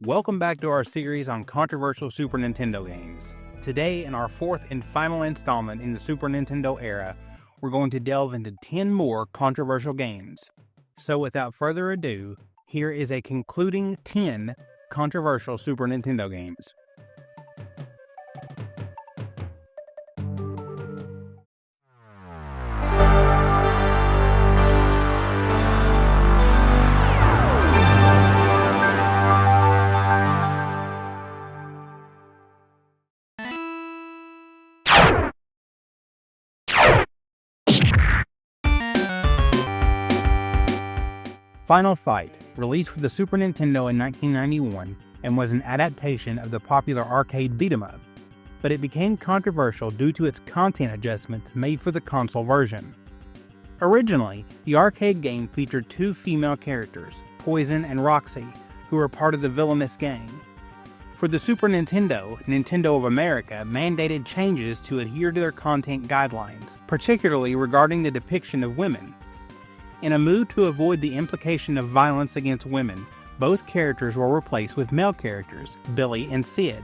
Welcome back to our series on controversial Super Nintendo games. Today, in our fourth and final installment in the Super Nintendo era, we're going to delve into 10 more controversial games. So without further ado, here is a concluding 10 controversial Super Nintendo games. Final Fight, released for the Super Nintendo in 1991 and was an adaptation of the popular arcade beat-em-up, but it became controversial due to its content adjustments made for the console version. Originally, the arcade game featured two female characters, Poison and Roxy, who were part of the villainous gang. For the Super Nintendo, Nintendo of America mandated changes to adhere to their content guidelines, particularly regarding the depiction of women. In a move to avoid the implication of violence against women, both characters were replaced with male characters, Billy and Sid.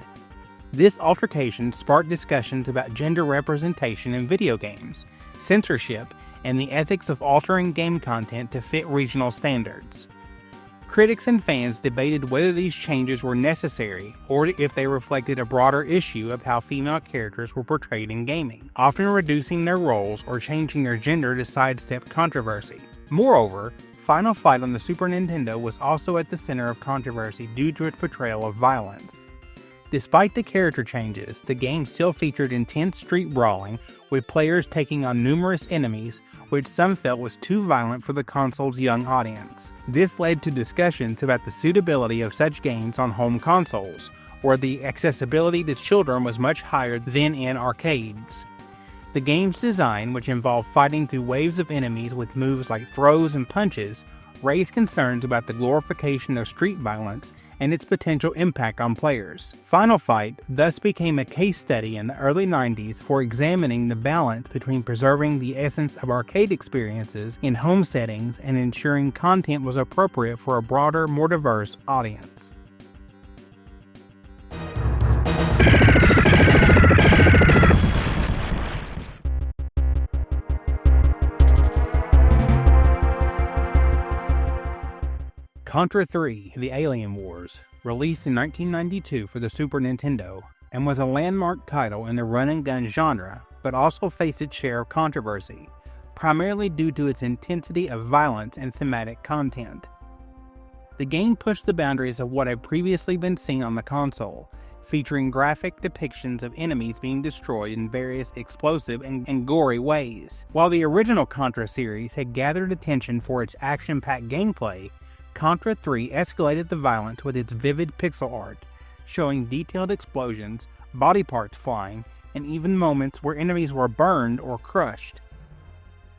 This altercation sparked discussions about gender representation in video games, censorship, and the ethics of altering game content to fit regional standards. Critics and fans debated whether these changes were necessary or if they reflected a broader issue of how female characters were portrayed in gaming, often reducing their roles or changing their gender to sidestep controversy. Moreover, Final Fight on the Super Nintendo was also at the center of controversy due to its portrayal of violence. Despite the character changes, the game still featured intense street brawling, with players taking on numerous enemies, which some felt was too violent for the console's young audience. This led to discussions about the suitability of such games on home consoles, where the accessibility to children was much higher than in arcades. The game's design, which involved fighting through waves of enemies with moves like throws and punches, raised concerns about the glorification of street violence and its potential impact on players. Final Fight thus became a case study in the early 90s for examining the balance between preserving the essence of arcade experiences in home settings and ensuring content was appropriate for a broader, more diverse audience. Contra 3: The Alien Wars, released in 1992 for the Super Nintendo, and was a landmark title in the run-and-gun genre, but also faced its share of controversy, primarily due to its intensity of violence and thematic content. The game pushed the boundaries of what had previously been seen on the console, featuring graphic depictions of enemies being destroyed in various explosive and gory ways. While the original Contra series had gathered attention for its action-packed gameplay, Contra 3 escalated the violence with its vivid pixel art, showing detailed explosions, body parts flying, and even moments where enemies were burned or crushed.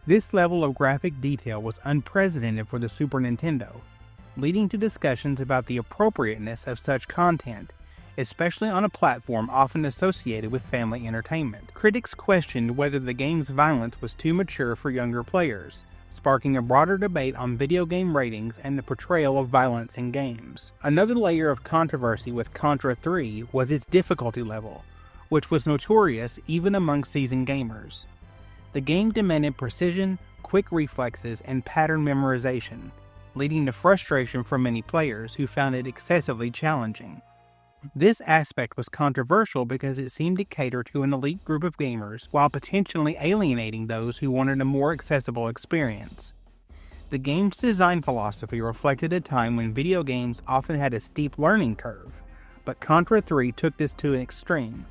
This level of graphic detail was unprecedented for the Super Nintendo, leading to discussions about the appropriateness of such content, especially on a platform often associated with family entertainment. Critics questioned whether the game's violence was too mature for younger players, sparking a broader debate on video game ratings and the portrayal of violence in games. Another layer of controversy with Contra 3 was its difficulty level, which was notorious even among seasoned gamers. The game demanded precision, quick reflexes, and pattern memorization, leading to frustration for many players who found it excessively challenging. This aspect was controversial because it seemed to cater to an elite group of gamers while potentially alienating those who wanted a more accessible experience. The game's design philosophy reflected a time when video games often had a steep learning curve, but Contra 3 took this to an extreme,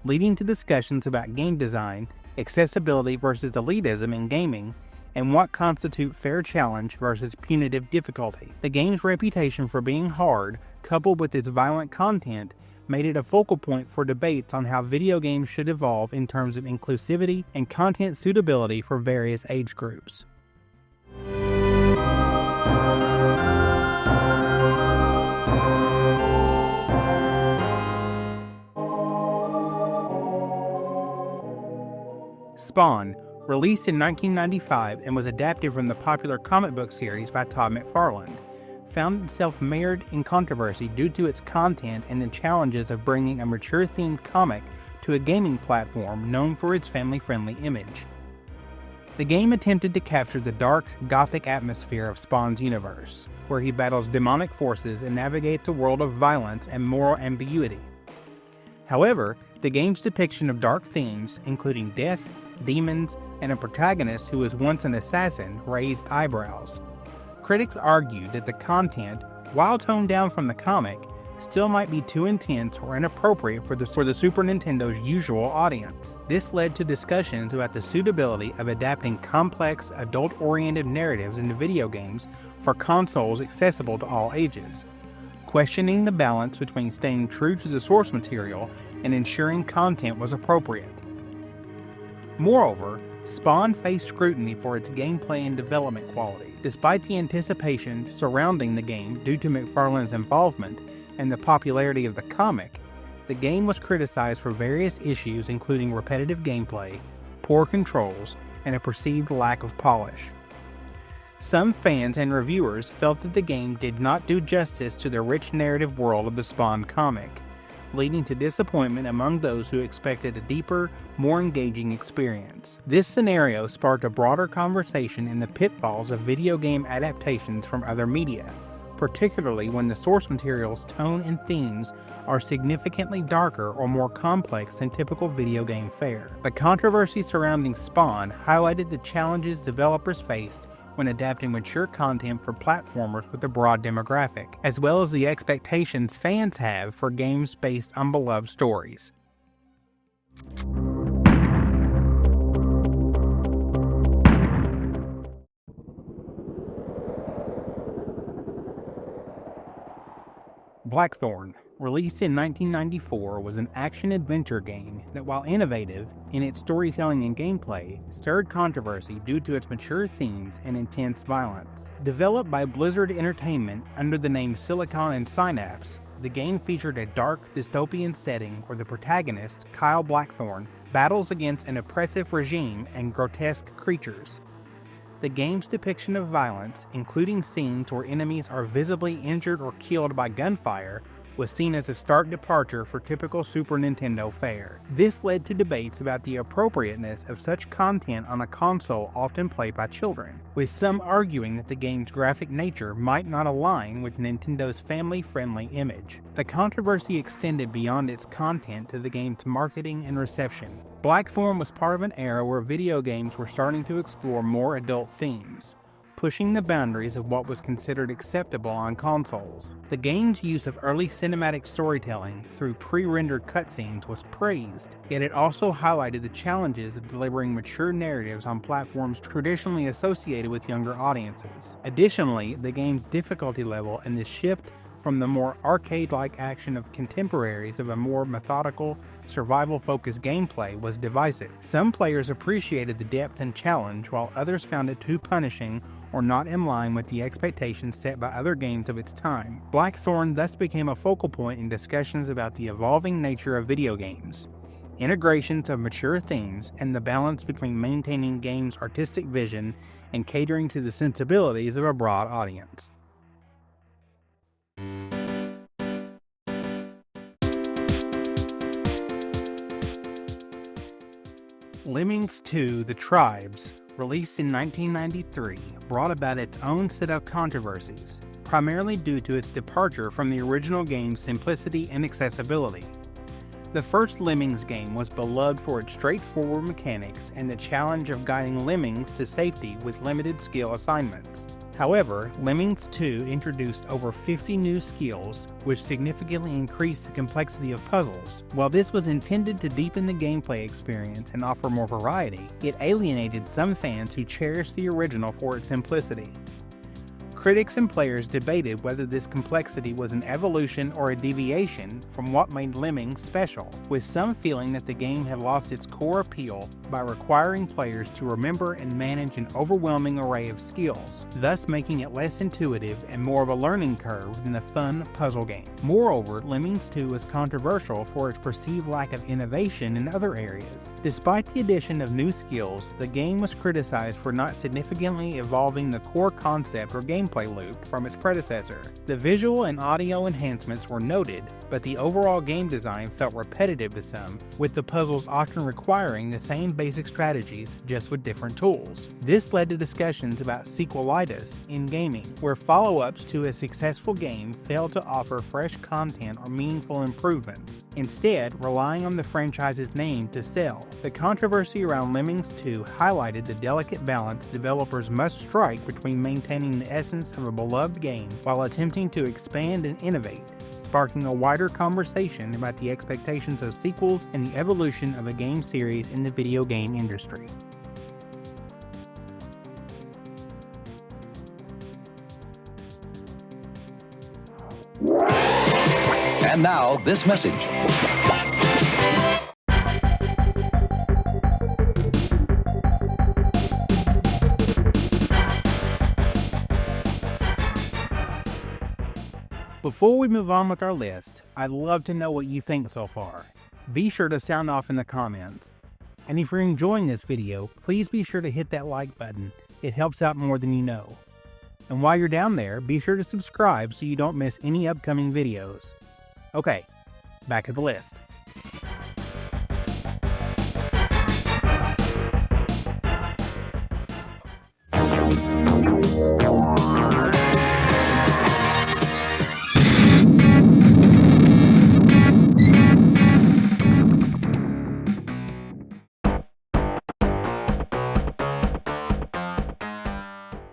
leading to discussions about game design, accessibility versus elitism in gaming, and what constitutes fair challenge versus punitive difficulty. The game's reputation for being hard, coupled with its violent content, made it a focal point for debates on how video games should evolve in terms of inclusivity and content suitability for various age groups. Spawn, released in 1995 and was adapted from the popular comic book series by Todd McFarlane, found itself mired in controversy due to its content and the challenges of bringing a mature-themed comic to a gaming platform known for its family-friendly image. The game attempted to capture the dark, gothic atmosphere of Spawn's universe, where he battles demonic forces and navigates a world of violence and moral ambiguity. However, the game's depiction of dark themes, including death, demons, and a protagonist who was once an assassin, raised eyebrows. Critics argued that the content, while toned down from the comic, still might be too intense or inappropriate for the Super Nintendo's usual audience. This led to discussions about the suitability of adapting complex, adult-oriented narratives into video games for consoles accessible to all ages, questioning the balance between staying true to the source material and ensuring content was appropriate. Moreover, Spawn faced scrutiny for its gameplay and development quality. Despite the anticipation surrounding the game due to McFarlane's involvement and the popularity of the comic, the game was criticized for various issues including repetitive gameplay, poor controls, and a perceived lack of polish. Some fans and reviewers felt that the game did not do justice to the rich narrative world of the Spawn comic, leading to disappointment among those who expected a deeper, more engaging experience. This scenario sparked a broader conversation in the pitfalls of video game adaptations from other media, particularly when the source material's tone and themes are significantly darker or more complex than typical video game fare. The controversy surrounding Spawn highlighted the challenges developers faced when adapting mature content for platformers with a broad demographic, as well as the expectations fans have for games based on beloved stories. Blackthorne, released in 1994, was an action-adventure game that, while innovative in its storytelling and gameplay, stirred controversy due to its mature themes and intense violence. Developed by Blizzard Entertainment under the name Silicon and Synapse, the game featured a dark, dystopian setting where the protagonist, Kyle Blackthorne, battles against an oppressive regime and grotesque creatures. The game's depiction of violence, including scenes where enemies are visibly injured or killed by gunfire, was seen as a stark departure for typical Super Nintendo fare. This led to debates about the appropriateness of such content on a console often played by children, with some arguing that the game's graphic nature might not align with Nintendo's family-friendly image. The controversy extended beyond its content to the game's marketing and reception. Blackthorne was part of an era where video games were starting to explore more adult themes, pushing the boundaries of what was considered acceptable on consoles. The game's use of early cinematic storytelling through pre-rendered cutscenes was praised, yet it also highlighted the challenges of delivering mature narratives on platforms traditionally associated with younger audiences. Additionally, the game's difficulty level and the shift from the more arcade-like action of contemporaries of a more methodical, survival-focused gameplay was divisive. Some players appreciated the depth and challenge, while others found it too punishing or not in line with the expectations set by other games of its time. Blackthorne thus became a focal point in discussions about the evolving nature of video games, integrations of mature themes, and the balance between maintaining games' artistic vision and catering to the sensibilities of a broad audience. Lemmings 2: The Tribes, released in 1993, brought about its own set of controversies, primarily due to its departure from the original game's simplicity and accessibility. The first Lemmings game was beloved for its straightforward mechanics and the challenge of guiding lemmings to safety with limited skill assignments. However, Lemmings 2 introduced over 50 new skills, which significantly increased the complexity of puzzles. While this was intended to deepen the gameplay experience and offer more variety, it alienated some fans who cherished the original for its simplicity. Critics and players debated whether this complexity was an evolution or a deviation from what made Lemmings special, with some feeling that the game had lost its core appeal by requiring players to remember and manage an overwhelming array of skills, thus making it less intuitive and more of a learning curve than a fun puzzle game. Moreover, Lemmings 2 was controversial for its perceived lack of innovation in other areas. Despite the addition of new skills, the game was criticized for not significantly evolving the core concept or gameplay loop from its predecessor. The visual and audio enhancements were noted, but the overall game design felt repetitive to some, with the puzzles often requiring the same basic strategies, just with different tools. This led to discussions about sequelitis in gaming, where follow-ups to a successful game failed to offer fresh content or meaningful improvements, instead relying on the franchise's name to sell. The controversy around Lemmings 2 highlighted the delicate balance developers must strike between maintaining the essence of a beloved game while attempting to expand and innovate, sparking a wider conversation about the expectations of sequels and the evolution of a game series in the video game industry. And now, this message. Before we move on with our list, I'd love to know what you think so far. Be sure to sound off in the comments. And if you're enjoying this video, please be sure to hit that like button. It helps out more than you know. And while you're down there, be sure to subscribe so you don't miss any upcoming videos. Okay, back to the list.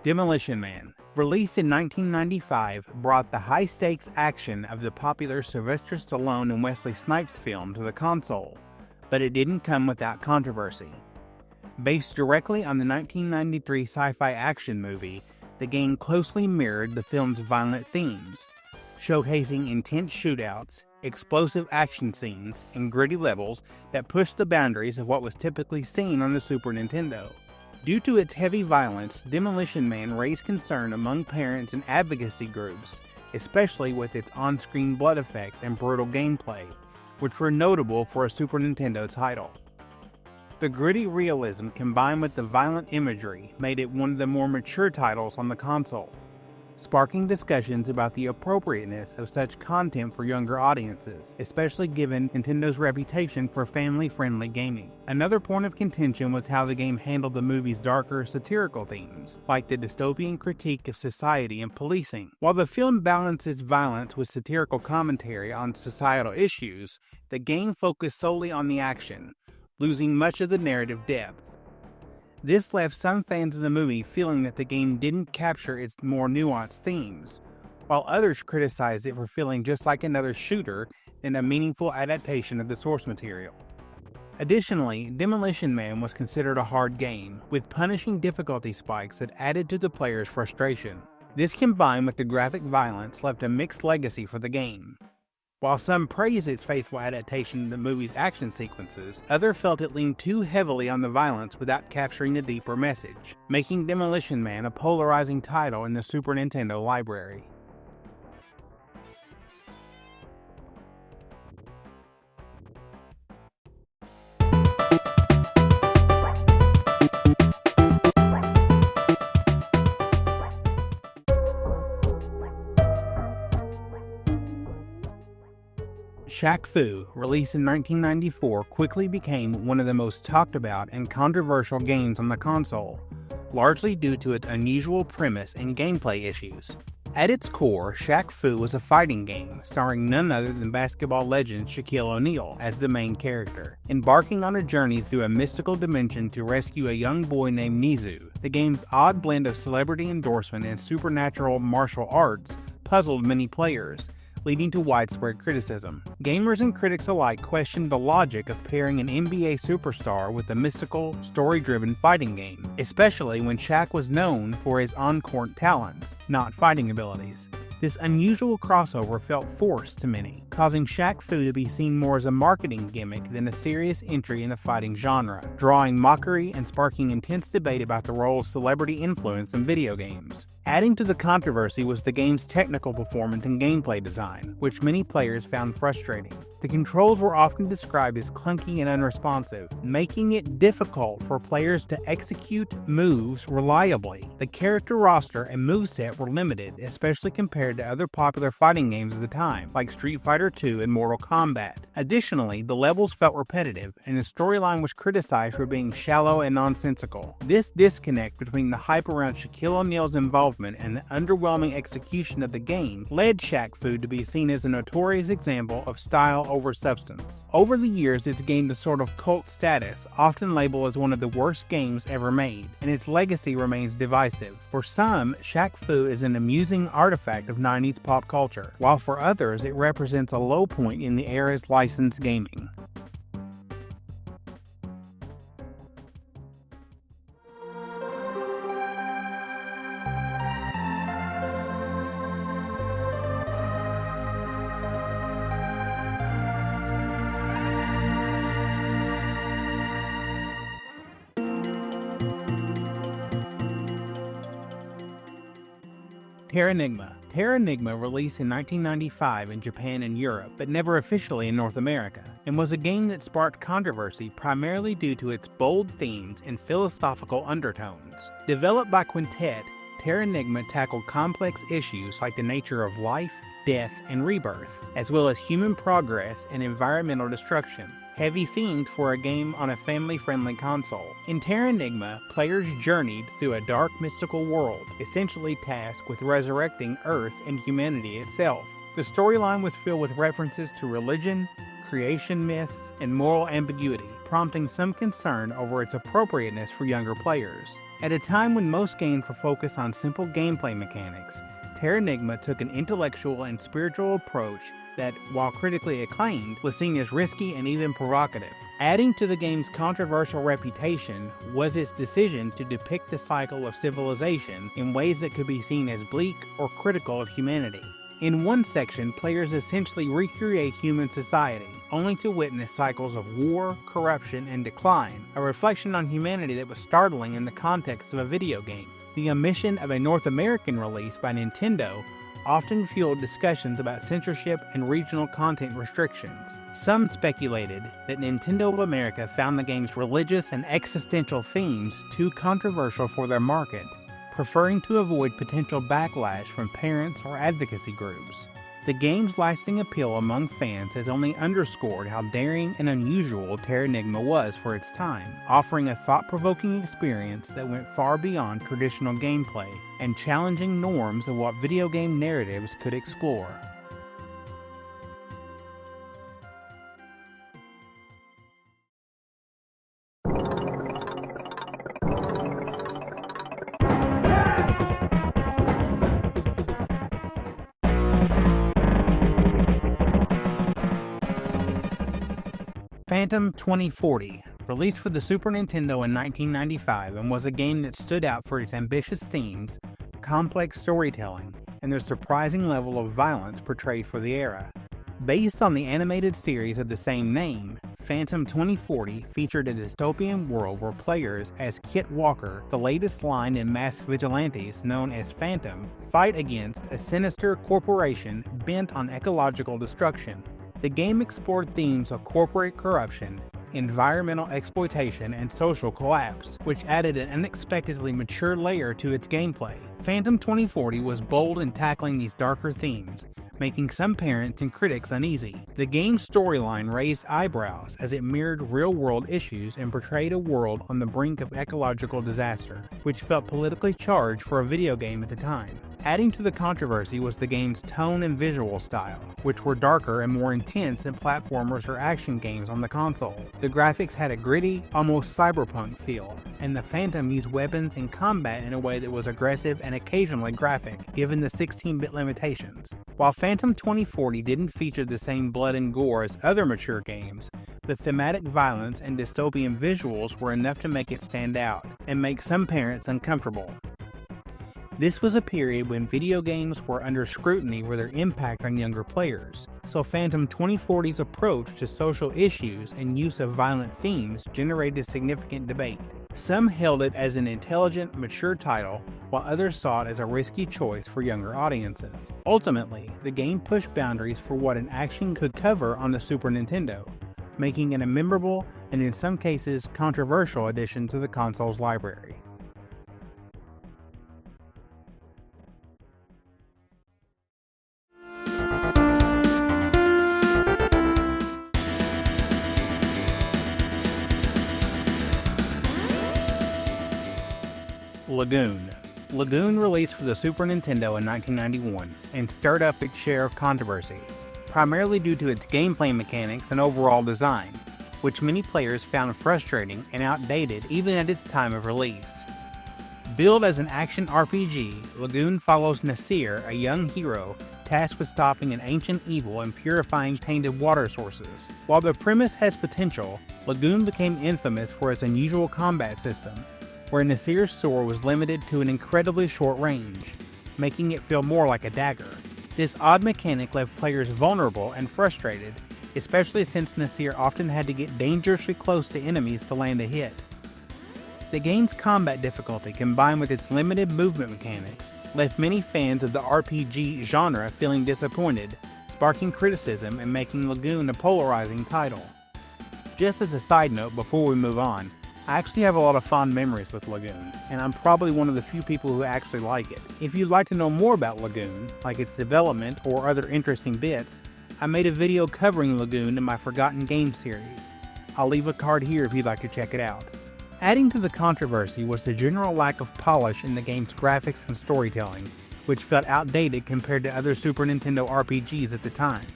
Demolition Man, released in 1995, brought the high-stakes action of the popular Sylvester Stallone and Wesley Snipes film to the console, but it didn't come without controversy. Based directly on the 1993 sci-fi action movie, the game closely mirrored the film's violent themes, showcasing intense shootouts, explosive action scenes, and gritty levels that pushed the boundaries of what was typically seen on the Super Nintendo. Due to its heavy violence, Demolition Man raised concern among parents and advocacy groups, especially with its on-screen blood effects and brutal gameplay, which were notable for a Super Nintendo title. The gritty realism combined with the violent imagery made it one of the more mature titles on the console, sparking discussions about the appropriateness of such content for younger audiences, especially given Nintendo's reputation for family-friendly gaming. Another point of contention was how the game handled the movie's darker, satirical themes, like the dystopian critique of society and policing. While the film balances violence with satirical commentary on societal issues, the game focused solely on the action, losing much of the narrative depth. This left some fans of the movie feeling that the game didn't capture its more nuanced themes, while others criticized it for feeling just like another shooter than a meaningful adaptation of the source material. Additionally, Demolition Man was considered a hard game, with punishing difficulty spikes that added to the player's frustration. This combined with the graphic violence left a mixed legacy for the game. While some praised its faithful adaptation of the movie's action sequences, others felt it leaned too heavily on the violence without capturing the deeper message, making Demolition Man a polarizing title in the Super Nintendo library. Shaq-Fu, released in 1994, quickly became one of the most talked about and controversial games on the console, largely due to its unusual premise and gameplay issues. At its core, Shaq-Fu was a fighting game, starring none other than basketball legend Shaquille O'Neal as the main character, embarking on a journey through a mystical dimension to rescue a young boy named Nizu. The game's odd blend of celebrity endorsement and supernatural martial arts puzzled many players, leading to widespread criticism. Gamers and critics alike questioned the logic of pairing an NBA superstar with a mystical, story-driven fighting game, especially when Shaq was known for his on-court talents, not fighting abilities. This unusual crossover felt forced to many. causing Shaq-Fu to be seen more as a marketing gimmick than a serious entry in the fighting genre, drawing mockery and sparking intense debate about the role of celebrity influence in video games. Adding to the controversy was the game's technical performance and gameplay design, which many players found frustrating. The controls were often described as clunky and unresponsive, making it difficult for players to execute moves reliably. The character roster and moveset were limited, especially compared to other popular fighting games of the time, like Street Fighter II and Mortal Kombat. Additionally, the levels felt repetitive, and the storyline was criticized for being shallow and nonsensical. This disconnect between the hype around Shaquille O'Neal's involvement and the underwhelming execution of the game led Shaq-Fu to be seen as a notorious example of style over substance. Over the years, it's gained a sort of cult status, often labeled as one of the worst games ever made, and its legacy remains divisive. For some, Shaq-Fu is an amusing artifact of 90s pop culture, while for others it represents a low point in the era's licensed gaming. Terranigma. Terranigma released in 1995 in Japan and Europe, but never officially in North America, and was a game that sparked controversy primarily due to its bold themes and philosophical undertones. Developed by Quintet, Terranigma tackled complex issues like the nature of life, death, and rebirth, as well as human progress and environmental destruction. Heavy themed for a game on a family-friendly console. In Terranigma, players journeyed through a dark mystical world, essentially tasked with resurrecting Earth and humanity itself. The storyline was filled with references to religion, creation myths, and moral ambiguity, prompting some concern over its appropriateness for younger players. At a time when most games were focused on simple gameplay mechanics, Terranigma took an intellectual and spiritual approach that, while critically acclaimed, was seen as risky and even provocative. Adding to the game's controversial reputation was its decision to depict the cycle of civilization in ways that could be seen as bleak or critical of humanity. In one section, players essentially recreate human society, only to witness cycles of war, corruption, and decline, a reflection on humanity that was startling in the context of a video game. The omission of a North American release by Nintendo often fueled discussions about censorship and regional content restrictions. Some speculated that Nintendo of America found the game's religious and existential themes too controversial for their market, preferring to avoid potential backlash from parents or advocacy groups. The game's lasting appeal among fans has only underscored how daring and unusual Terranigma was for its time, offering a thought-provoking experience that went far beyond traditional gameplay and challenging norms of what video game narratives could explore. Phantom 2040, released for the Super Nintendo in 1995 and was a game that stood out for its ambitious themes, complex storytelling, and the surprising level of violence portrayed for the era. Based on the animated series of the same name, Phantom 2040 featured a dystopian world where players, as Kit Walker, the latest line in masked vigilantes known as Phantom, fight against a sinister corporation bent on ecological destruction. The game explored themes of corporate corruption, environmental exploitation, and social collapse, which added an unexpectedly mature layer to its gameplay. Phantom 2040 was bold in tackling these darker themes, making some parents and critics uneasy. The game's storyline raised eyebrows as it mirrored real-world issues and portrayed a world on the brink of ecological disaster, which felt politically charged for a video game at the time. Adding to the controversy was the game's tone and visual style, which were darker and more intense than platformers or action games on the console. The graphics had a gritty, almost cyberpunk feel, and the Phantom used weapons in combat in a way that was aggressive and occasionally graphic, given the 16-bit limitations. While Phantom 2040 didn't feature the same blood and gore as other mature games, the thematic violence and dystopian visuals were enough to make it stand out, and make some parents uncomfortable. This was a period when video games were under scrutiny for their impact on younger players, so Phantom 2040's approach to social issues and use of violent themes generated significant debate. Some hailed it as an intelligent, mature title, while others saw it as a risky choice for younger audiences. Ultimately, the game pushed boundaries for what an action could cover on the Super Nintendo, making it a memorable and in some cases controversial addition to the console's library. Lagoon. Lagoon released for the Super Nintendo in 1991 and stirred up its share of controversy, primarily due to its gameplay mechanics and overall design, which many players found frustrating and outdated even at its time of release. Billed as an action RPG, Lagoon follows Nasir, a young hero tasked with stopping an ancient evil and purifying tainted water sources. While the premise has potential, Lagoon became infamous for its unusual combat system, where Nasir's sword was limited to an incredibly short range, making it feel more like a dagger. This odd mechanic left players vulnerable and frustrated, especially since Nasir often had to get dangerously close to enemies to land a hit. The game's combat difficulty, combined with its limited movement mechanics, left many fans of the RPG genre feeling disappointed, sparking criticism and making Lagoon a polarizing title. Just as a side note before we move on, I actually have a lot of fond memories with Lagoon, and I'm probably one of the few people who actually like it. If you'd like to know more about Lagoon, like its development or other interesting bits, I made a video covering Lagoon in my Forgotten Games series. I'll leave a card here if you'd like to check it out. Adding to the controversy was the general lack of polish in the game's graphics and storytelling, which felt outdated compared to other Super Nintendo RPGs at the time.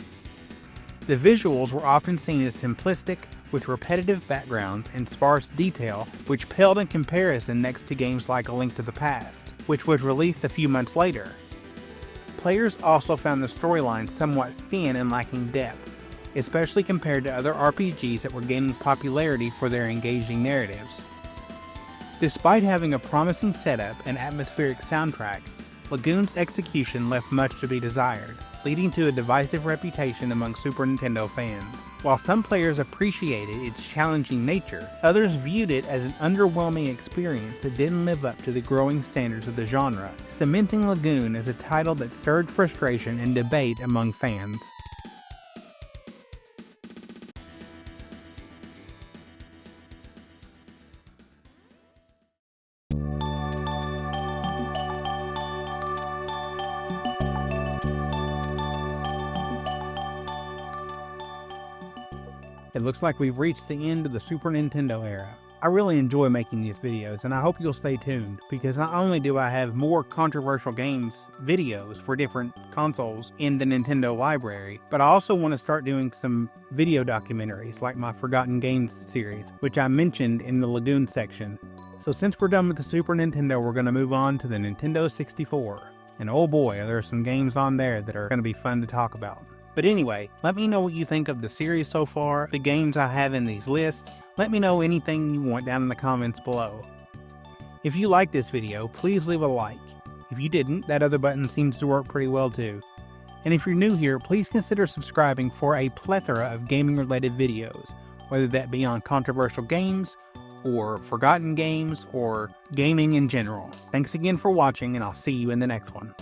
The visuals were often seen as simplistic, with repetitive backgrounds and sparse detail, which paled in comparison next to games like A Link to the Past, which was released a few months later. Players also found the storyline somewhat thin and lacking depth, especially compared to other RPGs that were gaining popularity for their engaging narratives. Despite having a promising setup and atmospheric soundtrack, Lagoon's execution left much to be desired, leading to a divisive reputation among Super Nintendo fans. While some players appreciated its challenging nature, others viewed it as an underwhelming experience that didn't live up to the growing standards of the genre, cementing Lagoon as a title that stirred frustration and debate among fans. It looks like we've reached the end of the Super Nintendo era. I really enjoy making these videos, and I hope you'll stay tuned, because not only do I have more controversial games videos for different consoles in the Nintendo library, but I also want to start doing some video documentaries like my Forgotten Games series, which I mentioned in the Lagoon section. So since we're done with the Super Nintendo, we're going to move on to the Nintendo 64. And oh boy, there are some games on there that are going to be fun to talk about. But anyway, let me know what you think of the series so far, the games I have in these lists. Let me know anything you want down in the comments below. If you liked this video, please leave a like. If you didn't, that other button seems to work pretty well too. And if you're new here, please consider subscribing for a plethora of gaming related videos, whether that be on controversial games, or forgotten games, or gaming in general. Thanks again for watching, and I'll see you in the next one.